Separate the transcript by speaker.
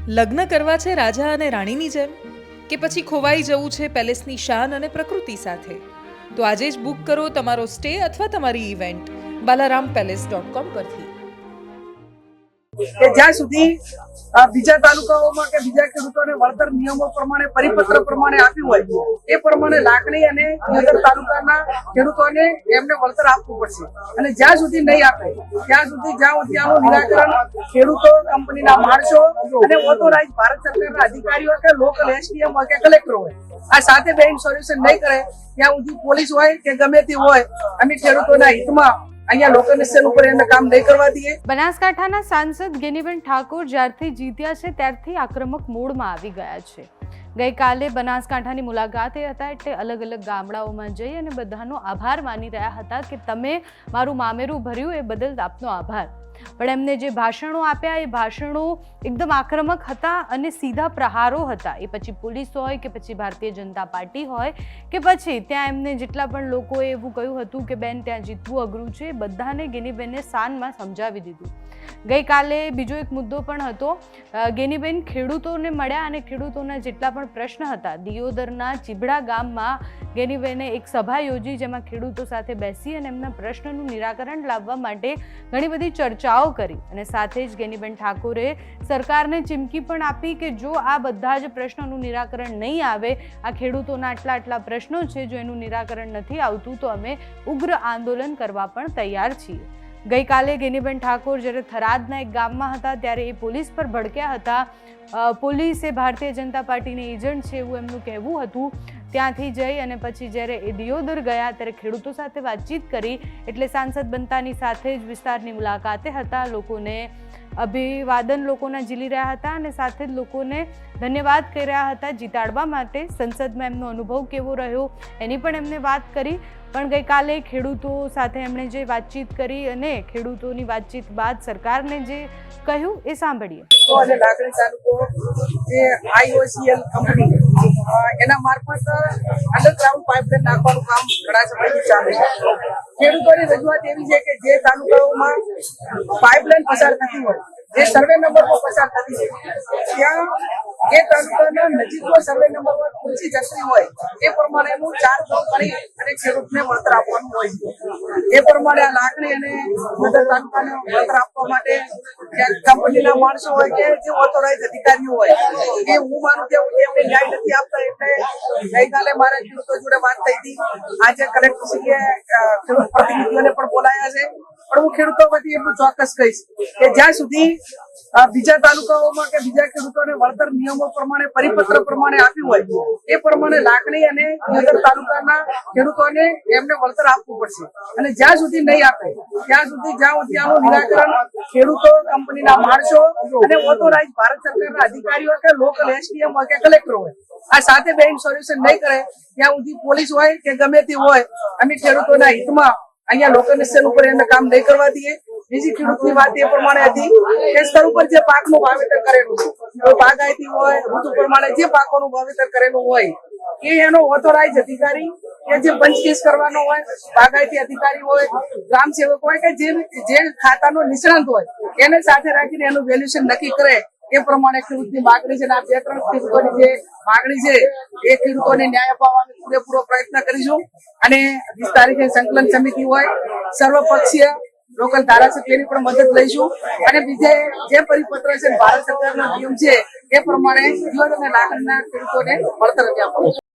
Speaker 1: લગ્ન કરવા છે રાજા અને રાણીની જેમ કે પછી ખોવાઈ જવું છે પેલેસની શાન અને પ્રકૃતિ સાથે? તો આજે જ બુક કરો તમારો સ્ટે અથવા તમારી ઇવેન્ટ balarampalace.com પરથી।
Speaker 2: કે જ્યાં સુધી બીજા તાલુકાઓમાં કે બીજા ખેડૂતોને વળતર નિયમો પ્રમાણે પરિપત્ર પ્રમાણે આપ્યું હોય એ પ્રમાણે લાકડી અને દિયોદર તાલુકાના ખેડૂતોને એમને વળતર આપવું પડશે અને જ્યાં સુધી નહીં આપે ત્યાં સુધી ત્યાંનું નિરાકરણ ખેડૂતો, કંપનીના માણસો અને ઓથોરાઇઝ ભારત સરકારના અધિકારીઓ કે લોકલ એસડીએમ હોય કે કલેક્ટર હોય આ સાથે બેન સોલ્યુશન નહીં કરે ત્યાં સુધી પોલીસ હોય કે ગમે તે હોય અમે ખેડૂતોના હિતમાં અહીંયા લોકલ ઉપર એને કામ નહીં કરવા દઈએ।
Speaker 3: બનાસકાંઠાના સાંસદ ગેનીબેન ઠાકોર જ્યારથી જીત્યા છે ત્યારથી આક્રમક મોડમાં આવી ગયા છે। ગઈકાલે બનાસકાંઠાની મુલાકાતે હતા એટલે અલગ અલગ ગામડાઓમાં જઈ અને બધાનો આભાર માની રહ્યા હતા કે તમે મારું મામેરું ભર્યું એ બદલ આપનો આભાર। પણ એમને જે ભાષણો આપ્યા એ ભાષણો એકદમ આક્રમક હતા અને સીધા પ્રહારો હતા। એ પછી પોલીસ હોય કે પછી ભારતીય જનતા પાર્ટી હોય કે પછી ત્યાં એમને જેટલા પણ લોકોએ એવું કહ્યું હતું કે બેન ત્યાં જીતવું અઘરું છે, બધાને ગેનીબેને શાનમાં સમજાવી દીધું। ગઈકાલે બીજો એક મુદ્દો પણ હતો। ગેનીબેન ખેડૂતોને મળ્યા અને ખેડૂતોના જેટલા પણ પ્રશ્ન હતા દિયોદરના ચીબડા ગામમાં ગેનીબેને એક સભા યોજી જેમાં ખેડૂતો સાથે બેસી અને એમના પ્રશ્નનું નિરાકરણ લાવવા માટે ઘણી બધી ચર્ચાઓ કરી અને સાથે જ ગેનીબેન ઠાકોરે સરકારને ચીમકી પણ આપી કે જો આ બધા જ પ્રશ્નોનું નિરાકરણ નહીં આવે, આ ખેડૂતોના આટલા પ્રશ્નો છે, જો એનું નિરાકરણ નથી આવતું તો અમે ઉગ્ર આંદોલન કરવા પણ તૈયાર છીએ। ગઈકાલે ગેનીબેન ઠાકોર જ્યારે થરાદના એક ગામમાં હતા ત્યારે એ પોલીસ પર ભડક્યા હતા। પોલીસ એ ભારતીય જનતા પાર્ટીની એજન્ટ છે એવું એમનું કહેવું હતું। ત્યાંથી જઈ અને પછી જ્યારે એ દિયોદર ગયા ત્યારે ખેડૂતો સાથે વાતચીત કરી એટલે સાંસદ બનતાની સાથે જ વિસ્તારની મુલાકાતે હતા, લોકોને અભિવાદન લોકોના ઝીલી રહ્યા હતા અને સાથે જ લોકોને ધન્યવાદ કહી રહ્યા હતા જીતાડવા માટે। સંસદમાં એમનો અનુભવ કેવો રહ્યો એની પણ એમને વાત કરી। પણ ગઈકાલે ખેડૂતો સાથે એમણે જે વાતચીત કરી અને ખેડૂતોની વાતચીત બાદ સરકારને જે કહ્યું એ સાંભળીએ।
Speaker 2: અને લાકડી તાલુકો જે આઈઓસીએલ કંપની એના મારફત અંડરગ્રાઉન્ડ પાઇપલાઇન નાખવાનું કામ ઘણા સમયથી ચાલે છે। ખેડૂતોની રજૂઆત એવી છે કે જે તાલુકાઓમાં પાઇપલાઇન પસાર થતી હોય, જે સર્વે નંબર પર પસાર થતી હોય ત્યાં એ તાલુકાના નજીકનો સર્વે નંબર પર ઊંચી જતી હોય એ પ્રમાણેનું 4 ગામ કરી અને ખેડૂતને વળતર આપવાનું હોય છે। એ પ્રમાણે આ લાકડી અને દિયોદર તાલુકાને વળતર આપવા માટે કંપનીના માણસો હોય કે જે ઓથોરાઇઝ અધિકારીઓ હોય એ હું માનું કે એમને ન્યાય નથી આપતા એટલે ગઈકાલે મારા ખેડૂતો જોડે વાત થઈ હતી। આજે કલેક્ટરશ્રીએ ખેડૂત પ્રતિનિધિઓને પણ બોલાયા છે, પણ હું ખેડૂતો વતી એટલું ચોક્કસ કહીશ કે જ્યાં સુધી બીજા તાલુકાઓમાં કે બીજા ખેડૂતોને વળતર નિયમો પ્રમાણે પરિપત્ર પ્રમાણે આપ્યું હોય એ પ્રમાણે લાકડી અને દિયોદર તાલુકાના ખેડૂતોને એમને વળતર આપવું પડશે અને જ્યાં સુધી નહીં આપે ત્યાં સુધી ત્યાંનું નિરાકરણ ખેડૂતો, કંપનીના માણસો અને ઓથોરાઇઝ ભારત સરકારના અધિકારીઓ કે લોકલ એસડીએમ હોય કે કલેક્ટર હોય આ સાથે બેન સોલ્યુશન નહીં કરે ત્યાં સુધી પોલીસ હોય કે ગમે તે હોય અમે ખેડૂતોના હિતમાં અહીંયા લોકલ ઉપર એને કામ નહીં કરવા દઈએ। બીજી ખેડૂતની વાત એ પ્રમાણે હતી કે સ્તર ઉપર જે પાકનું વાવેતર કરેલું છે, બાગાયતી હોય, ઋતુ પ્રમાણે જે પાકોનું વાવેતર કરેલું હોય એ એનો ઓથોરાઇઝ અધિકારી કે જે પંચકેસ કરવાનો હોય, બાગાયતી અધિકારી હોય, ગ્રામ સેવક હોય કે જે ખાતાનો નિષ્ણાંત હોય એને સાથે રાખીને એનું વેલ્યુએશન નક્કી કરે એ પ્રમાણે ખેડૂતની માગણી છે અને આ 2-3 ખેડૂતોની જે માગણી છે એ ખેડૂતોને ન્યાય અપાવવાનો પૂરેપૂરો પ્રયત્ન કરીશું અને 20 તારીખે સંકલન સમિતિ હોય, સર્વપક્ષીય લોકલ ધારાસભ્યની પણ મદદ લઈશું અને બીજે જે પરિપત્ર છે ભારત સરકારનો નિયમ છે એ પ્રમાણે દિયોદર અને લાકડીના ખેડૂતોને વળતર આપવાનું છે।